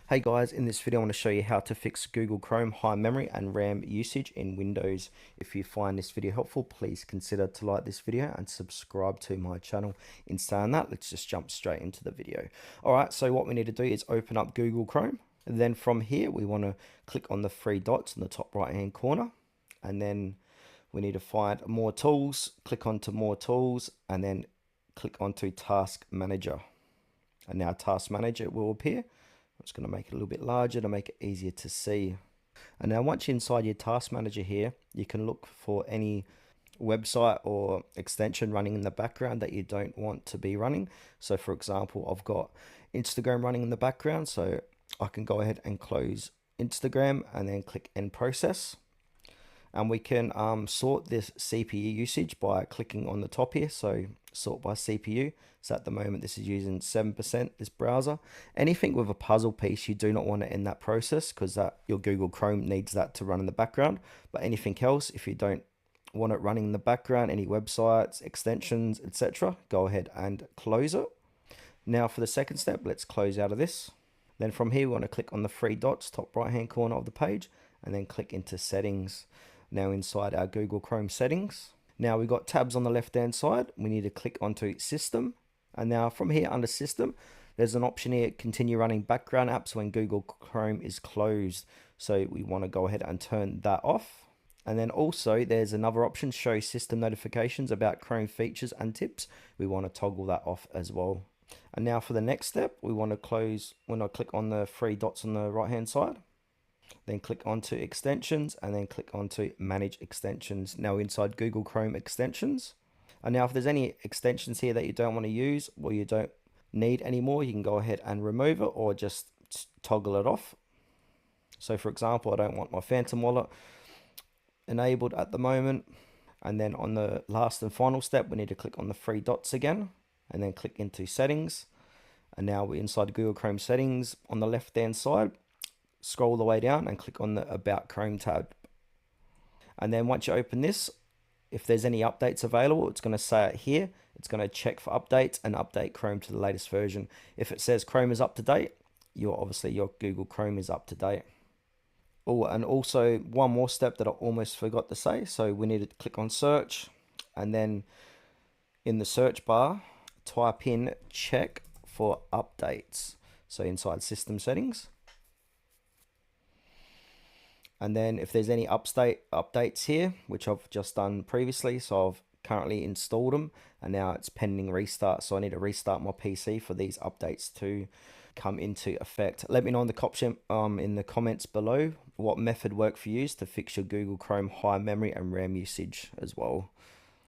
Hey guys, in this video I want to show you how to fix Google Chrome high memory and RAM usage in Windows. If you find this video helpful, please consider to like this video and subscribe to my channel. In saying that, let's just jump straight into the video. Alright, so what we need to do is open up Google Chrome. And then from here, we want to click on the three dots in the top right hand corner. And then we need to find more tools, click onto more tools, and then click onto Task Manager. And now Task Manager will appear. I'm just going to make it a little bit larger to make it easier to see. And now once you're inside your task manager here, you can look for any website or extension running in the background that you don't want to be running. So for example, I've got Instagram running in the background, so I can go ahead and close Instagram and then click end process. And we can sort this CPU usage by clicking on the top here. So sort by CPU. So at the moment, this is using 7%, this browser. Anything with a puzzle piece, you do not want to end that process because that your Google Chrome needs that to run in the background. But anything else, if you don't want it running in the background, any websites, extensions, etc., go ahead and close it. Now for the second step, let's close out of this. Then from here, we want to click on the three dots, top right hand corner of the page, and then click into settings. Now inside our Google Chrome settings. Now we've got tabs on the left hand side. We need to click onto system. And now from here under system, there's an option here, continue running background apps when Google Chrome is closed. So we want to go ahead and turn that off. And then also there's another option, show system notifications about Chrome features and tips. We want to toggle that off as well. And now for the next step, we want to close when I click on the three dots on the right hand side. Then click onto extensions and then click onto manage extensions. Now inside Google Chrome extensions. And now if there's any extensions here that you don't want to use or you don't need anymore, you can go ahead and remove it or just toggle it off. So for example, I don't want my Phantom wallet enabled at the moment. And then on the last and final step, we need to click on the three dots again and then click into settings. And now we're inside Google Chrome settings on the left hand side. Scroll the way down and click on the About Chrome tab. And then once you open this, if there's any updates available, it's going to say it here. It's going to check for updates and update Chrome to the latest version. If it says Chrome is up to date, obviously your Google Chrome is up to date. Oh, and also one more step that I almost forgot to say. So we need to click on search and then in the search bar, type in check for updates. So inside system settings. And then if there's any updates here, which I've just done previously, so I've currently installed them and now it's pending restart. So I need to restart my PC for these updates to come into effect. Let me know in the comments below what method worked for you to fix your Google Chrome high memory and RAM usage as well.